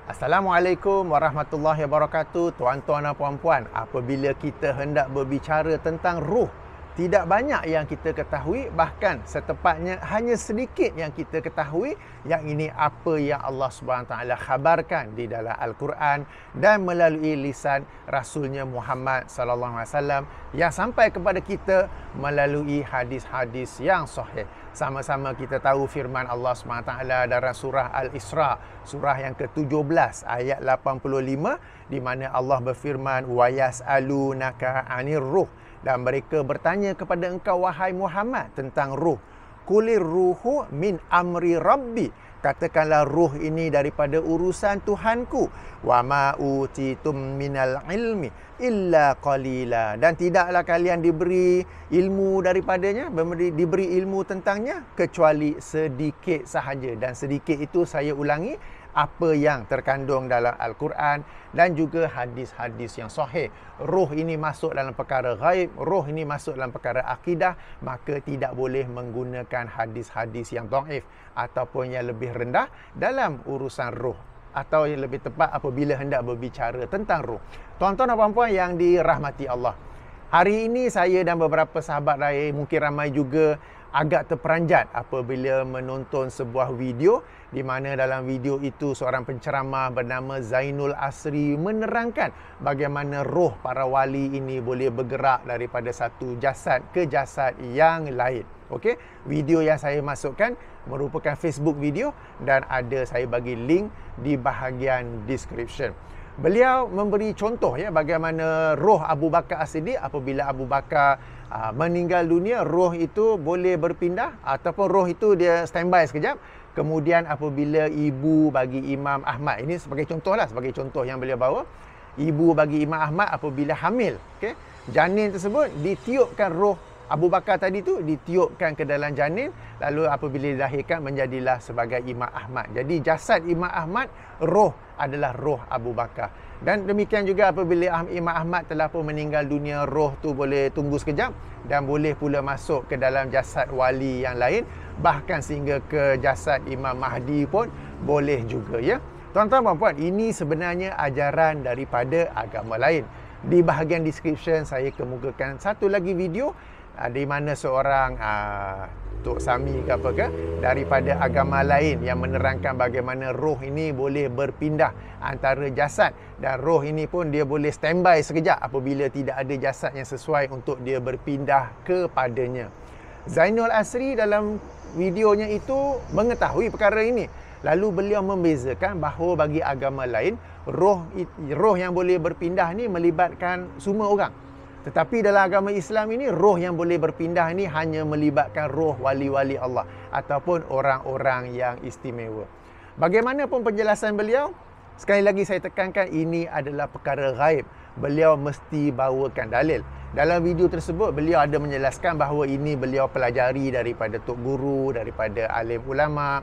Assalamualaikum warahmatullahi wabarakatuh. Tuan-tuan dan puan-puan, apabila kita hendak berbicara tentang ruh, tidak banyak yang kita ketahui, bahkan setepatnya hanya sedikit yang kita ketahui, yang ini apa yang Allah SWT khabarkan di dalam Al-Quran dan melalui lisan Rasulnya Muhammad sallallahu alaihi wasallam yang sampai kepada kita melalui hadis-hadis yang sahih. Sama-sama kita tahu firman Allah SWT dalam surah Al-Isra, surah yang ke-17 ayat 85, di mana Allah berfirman, wa yas'alunaka 'anir ruh, dan mereka bertanya kepada engkau wahai Muhammad tentang ruh. Qulir ruhu min amri rabbi, katakanlah ruh ini daripada urusan Tuhanku. Wa ma utitum minal ilmi illa qalila, dan tidaklah kalian diberi ilmu daripadanya, diberi ilmu tentangnya kecuali sedikit sahaja. Dan sedikit itu saya ulangi, apa yang terkandung dalam Al-Quran dan juga hadis-hadis yang sahih. Ruh ini masuk dalam perkara ghaib, ruh ini masuk dalam perkara akidah, maka tidak boleh menggunakan hadis-hadis yang dhaif ataupun yang lebih rendah dalam urusan ruh, atau yang lebih tepat apabila hendak berbicara tentang ruh. Tuan-tuan dan puan-puan yang dirahmati Allah, hari ini saya dan beberapa sahabat lain, mungkin ramai juga, agak terperanjat apabila menonton sebuah video di mana dalam video itu seorang penceramah bernama Zainul Asri menerangkan bagaimana roh para wali ini boleh bergerak daripada satu jasad ke jasad yang lain. Okey, video yang saya masukkan merupakan Facebook video dan ada saya bagi link di bahagian description. Beliau memberi contoh bagaimana roh Abu Bakar As-Siddiq apabila Abu Bakar meninggal dunia, roh itu boleh berpindah ataupun roh itu dia standby sekejap. Kemudian apabila ibu bagi Imam Ahmad, ini sebagai contoh sebagai contoh yang beliau bawa, ibu bagi Imam Ahmad apabila hamil, janin tersebut ditiupkan roh Abu Bakar tadi tu, ditiupkan ke dalam janin, lalu apabila dilahirkan menjadilah sebagai Imam Ahmad. Jadi jasad Imam Ahmad, roh adalah roh Abu Bakar. Dan demikian juga apabila Imam Ahmad telah pun meninggal dunia, roh tu boleh tunggu sekejap dan boleh pula masuk ke dalam jasad wali yang lain, bahkan sehingga ke jasad Imam Mahdi pun boleh juga. Tuan-tuan dan puan, ini sebenarnya ajaran daripada agama lain. Di bahagian description saya kemukakan satu lagi video di mana seorang Tok Sami ke apa ke daripada agama lain yang menerangkan bagaimana roh ini boleh berpindah antara jasad, dan roh ini pun dia boleh standby sekejap apabila tidak ada jasad yang sesuai untuk dia berpindah kepadanya. Zainul Asri dalam videonya itu mengetahui perkara ini, lalu beliau membezakan bahawa bagi agama lain roh yang boleh berpindah ni melibatkan semua orang. Tetapi dalam agama Islam ini, roh yang boleh berpindah ini hanya melibatkan roh wali-wali Allah ataupun orang-orang yang istimewa. Bagaimanapun penjelasan beliau, sekali lagi saya tekankan, ini adalah perkara ghaib. Beliau mesti bawakan dalil. Dalam video tersebut, beliau ada menjelaskan bahawa ini beliau pelajari daripada tok guru, daripada alim ulama.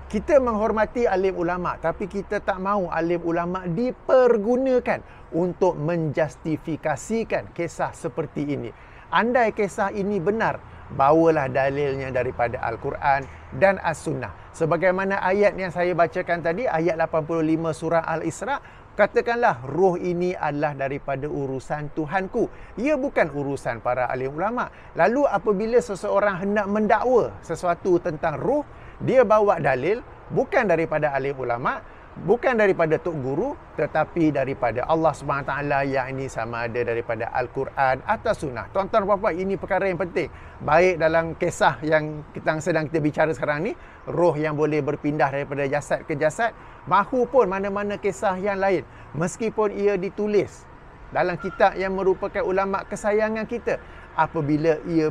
Kita menghormati alim ulama, tapi kita tak mahu alim ulama dipergunakan untuk menjustifikasikan kisah seperti ini. Andai kisah ini benar, bawalah dalilnya daripada Al-Quran dan As-Sunnah. Sebagaimana ayat yang saya bacakan tadi, ayat 85 surah Al-Isra, katakanlah roh ini adalah daripada urusan Tuhanku. Ia bukan urusan para alim ulama. Lalu apabila seseorang hendak mendakwa sesuatu tentang roh, dia bawa dalil bukan daripada alim ulama, bukan daripada tok guru, tetapi daripada Allah SWT, yang ini sama ada daripada Al-Quran atau Sunnah. Tuan-tuan dan puan-puan, ini perkara yang penting. Baik dalam kisah yang sedang kita bicara sekarang ni, roh yang boleh berpindah daripada jasad ke jasad, mahupun mana-mana kisah yang lain, meskipun ia ditulis dalam kitab yang merupakan ulama kesayangan kita, apabila dia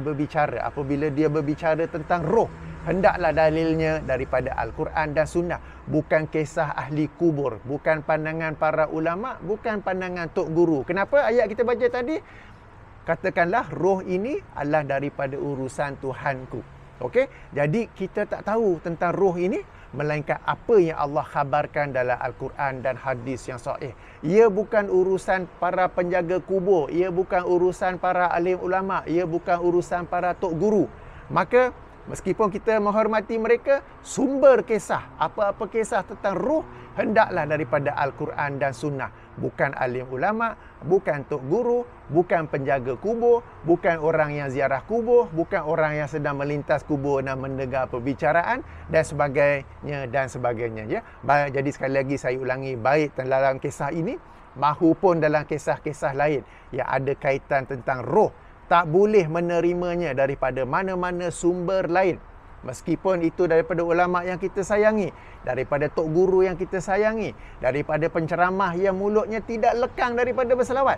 berbicara tentang roh, hendaklah dalilnya daripada Al-Quran dan Sunnah, bukan kisah ahli kubur, bukan pandangan para ulama, bukan pandangan tok guru. Kenapa ayat kita baca tadi? Katakanlah roh ini adalah daripada urusan Tuhanku. Okey? Jadi kita tak tahu tentang roh ini, melainkan apa yang Allah khabarkan dalam Al-Quran dan hadis yang sahih. Ia bukan urusan para penjaga kubur, ia bukan urusan para alim ulama, ia bukan urusan para tok guru. Maka Meskipun kita menghormati mereka, sumber kisah, apa-apa kisah tentang ruh, hendaklah daripada Al-Quran dan Sunnah. Bukan alim ulama, bukan tok guru, bukan penjaga kubur, bukan orang yang ziarah kubur, bukan orang yang sedang melintas kubur dan mendengar perbicaraan dan sebagainya dan sebagainya. Ya. Jadi sekali lagi saya ulangi, baik dalam kisah ini mahupun dalam kisah-kisah lain yang ada kaitan tentang roh, tak boleh menerimanya daripada mana-mana sumber lain. Meskipun itu daripada ulama yang kita sayangi, daripada tok guru yang kita sayangi, daripada penceramah yang mulutnya tidak lekang daripada berselawat.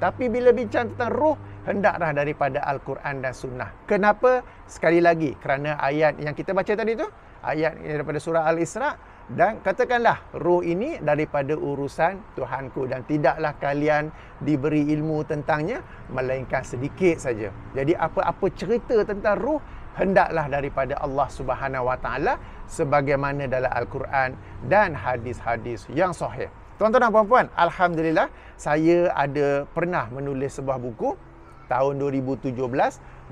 Tapi bila bincang tentang roh, hendaklah daripada Al-Quran dan Sunnah. Kenapa? Sekali lagi, kerana ayat yang kita baca tadi tu, ayat daripada surah Al-Isra, dan katakanlah roh ini daripada urusan Tuhanku dan tidaklah kalian diberi ilmu tentangnya melainkan sedikit saja. Jadi apa-apa cerita tentang roh hendaklah daripada Allah Subhanahu Wa Taala sebagaimana dalam Al-Quran dan hadis-hadis yang sahih. Tuan-tuan dan puan-puan, alhamdulillah saya ada pernah menulis sebuah buku tahun 2017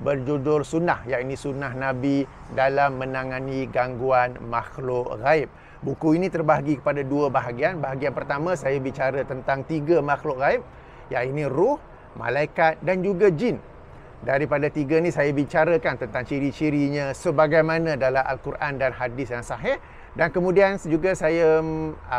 berjudul Sunnah, iaitu Sunnah Nabi dalam menangani gangguan makhluk ghaib. Buku ini terbahagi kepada dua bahagian. Bahagian pertama saya bicara tentang 3 makhluk ghaib, iaitu ruh, malaikat dan juga jin. Daripada 3 ni saya bicarakan tentang ciri-cirinya sebagaimana dalam Al-Quran dan hadis yang sahih. Dan kemudian juga saya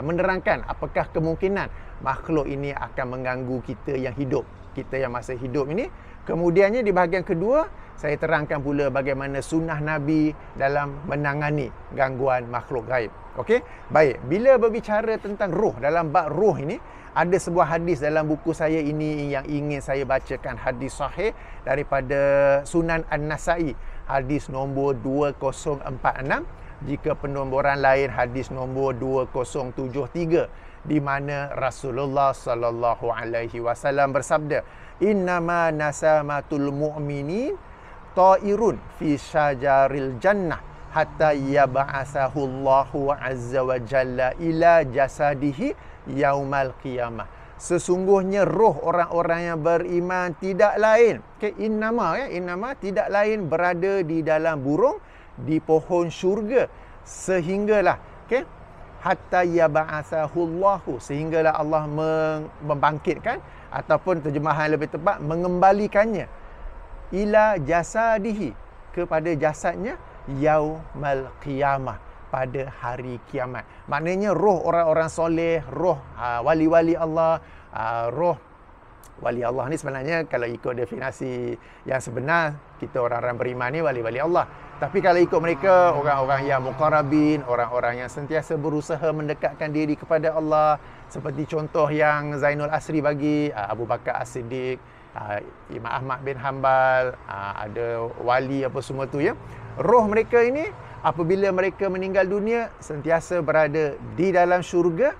menerangkan apakah kemungkinan makhluk ini akan mengganggu kita yang hidup, kita yang masih hidup ini. Kemudiannya di bahagian kedua, saya terangkan pula bagaimana sunnah Nabi dalam menangani gangguan makhluk gaib. Okey? Baik, bila berbicara tentang roh, dalam bab roh ini, ada sebuah hadis dalam buku saya ini yang ingin saya bacakan, hadis sahih daripada Sunan An-Nasa'i, hadis nombor 2046. Jika penomboran lain hadis nombor 2073, di mana Rasulullah sallallahu alaihi wasallam bersabda, "Innama nasamatul mu'minin ta'irun fi syajaril jannah hatta yab'atsahu Allahu azza wa jalla ila jasadihi yaumal qiyamah." Sesungguhnya roh orang-orang yang beriman tidak lain, innama tidak lain berada di dalam burung, di pohon syurga, sehinggalah hatta yab'atsahu Allahu, sehinggalah Allah membangkitkan, ataupun terjemahan lebih tepat mengembalikannya, ila jasadihi, kepada jasadnya, yaumal qiyamah, pada hari kiamat. Maknanya roh orang-orang soleh, roh wali-wali Allah, roh wali Allah ni sebenarnya kalau ikut definisi yang sebenar, kita orang-orang beriman ni wali-wali Allah. Tapi kalau ikut mereka, orang-orang yang muqarrabin, orang-orang yang sentiasa berusaha mendekatkan diri kepada Allah, seperti contoh yang Zainul Asri bagi, Abu Bakar As-Siddiq, Imam Ahmad bin Hanbal, ada wali apa semua tu ya. Roh mereka ini apabila mereka meninggal dunia sentiasa berada di dalam syurga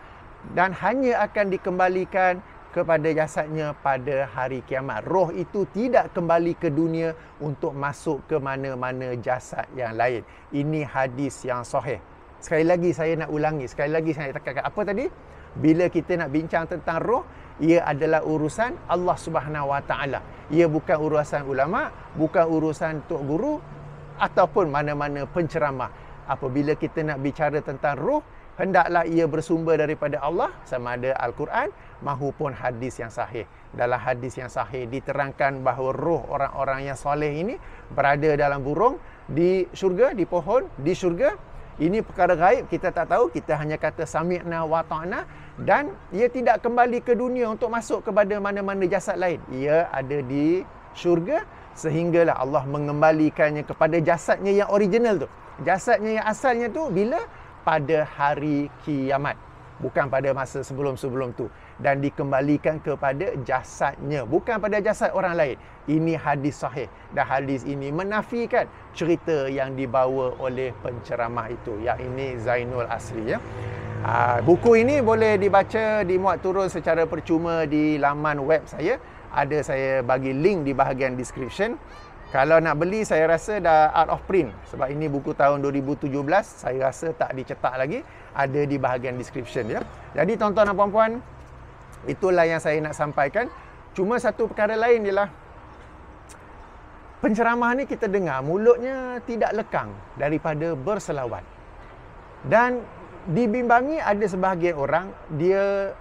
dan hanya akan dikembalikan kepada jasadnya pada hari kiamat. Roh itu tidak kembali ke dunia untuk masuk ke mana-mana jasad yang lain. Ini hadis yang sahih. Sekali lagi saya nak ulangi, sekali lagi saya tekankan apa tadi? Bila kita nak bincang tentang roh, ia adalah urusan Allah Subhanahu Wa Taala. Ia bukan urusan ulama, bukan urusan tok guru ataupun mana-mana penceramah. Apabila kita nak bicara tentang roh, hendaklah ia bersumber daripada Allah, sama ada Al-Quran mahupun hadis yang sahih. Dalam hadis yang sahih diterangkan bahawa roh orang-orang yang soleh ini berada dalam burung, di syurga, di pohon, di syurga. Ini perkara gaib, kita tak tahu, kita hanya kata sami'na wa ta'na, dan ia tidak kembali ke dunia untuk masuk kepada mana-mana jasad lain. Ia ada di syurga sehinggalah Allah mengembalikannya kepada jasadnya yang original tu. Jasadnya yang asalnya tu bila? Pada hari kiamat, bukan pada masa sebelum-sebelum tu, dan dikembalikan kepada jasadnya, bukan pada jasad orang lain. Ini hadis sahih, dan hadis ini menafikan cerita yang dibawa oleh penceramah itu, yang ini Zainul Asri ya. Buku ini boleh dibaca, dimuat turun secara percuma di laman web saya. Ada saya bagi link di bahagian description. Kalau nak beli, saya rasa dah out of print. Sebab ini buku tahun 2017, saya rasa tak dicetak lagi. Ada di bahagian description ya. Jadi tuan-tuan dan puan-puan, itulah yang saya nak sampaikan. Cuma satu perkara lain ialah, penceramah ni kita dengar mulutnya tidak lekang daripada berselawat. Dan dibimbangi ada sebahagian orang dia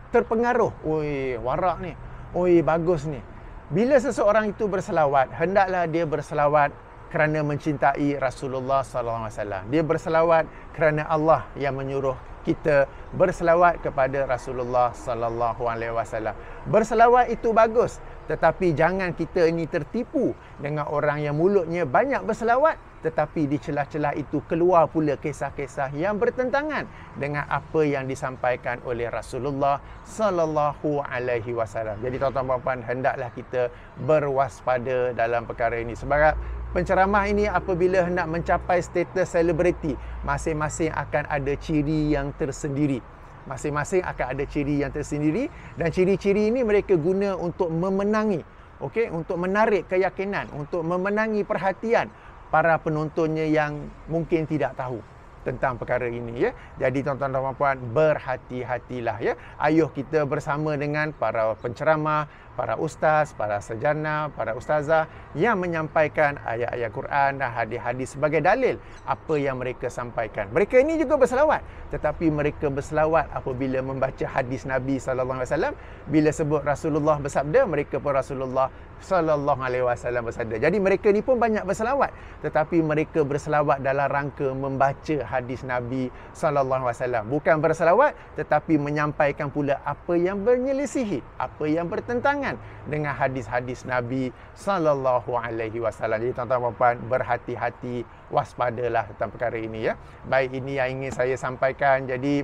terpengaruh, oi warak ni, oi bagus ni. Bila seseorang itu berselawat, hendaklah dia berselawat kerana mencintai Rasulullah sallallahu alaihi wasallam. Dia berselawat kerana Allah yang menyuruh kita berselawat kepada Rasulullah sallallahu alaihi wasallam. Berselawat itu bagus, tetapi jangan kita ini tertipu dengan orang yang mulutnya banyak berselawat, tetapi di celah-celah itu keluar pula kisah-kisah yang bertentangan dengan apa yang disampaikan oleh Rasulullah sallallahu alaihi wasallam. Jadi tuan-tuan puan-puan, hendaklah kita berwaspada dalam perkara ini. Sebab penceramah ini apabila hendak mencapai status selebriti, masing-masing akan ada ciri yang tersendiri. Masing-masing akan ada ciri yang tersendiri, dan ciri-ciri ini mereka guna untuk memenangi, okey, untuk menarik keyakinan, untuk memenangi perhatian para penontonnya yang mungkin tidak tahu tentang perkara ini, ya. Jadi tuan-tuan dan puan-puan, berhati-hatilah, ya. Ayuh kita bersama dengan para penceramah, para ustaz, para sarjana, para ustazah yang menyampaikan ayat-ayat Quran dan hadis-hadis sebagai dalil apa yang mereka sampaikan. Mereka ini juga berselawat, tetapi mereka berselawat apabila membaca hadis Nabi sallallahu alaihi wasallam. Bila sebut Rasulullah bersabda, mereka pun Rasulullah sallallahu alaihi wasallam bersabda. Jadi mereka ni pun banyak berselawat, tetapi mereka berselawat dalam rangka membaca hadis Nabi sallallahu alaihi wasallam. Bukan berselawat, tetapi menyampaikan pula apa yang menyelisihi, apa yang bertentangan dengan hadis-hadis Nabi sallallahu alaihi wasallam. Jadi tuan-tuan dan puan, berhati-hati, waspadalah tentang perkara ini, ya. Baik, ini yang ingin saya sampaikan. Jadi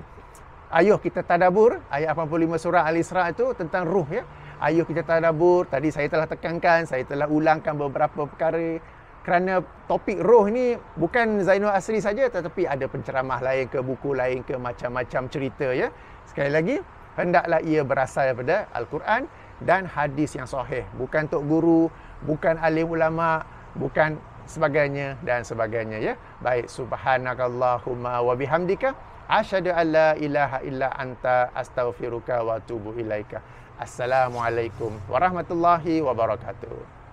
ayuh kita tadabbur ayat 85 surah Al-Isra itu tentang ruh, ya. Ayuh kita tadabbur. Tadi saya telah tekankan, saya telah ulangkan beberapa perkara, kerana topik roh ni bukan Zainul Asri saja, tetapi ada penceramah lain ke, buku lain ke, macam-macam cerita, ya. Sekali lagi, hendaklah ia berasal daripada Al-Quran dan hadis yang sahih, bukan tok guru, bukan alim ulama, bukan sebagainya dan sebagainya, ya. Baik, subhanakallahumma wa bihamdika asyhadu an la ilaha illa anta astaghfiruka wa atubu ilaika. Assalamualaikum warahmatullahi wabarakatuh.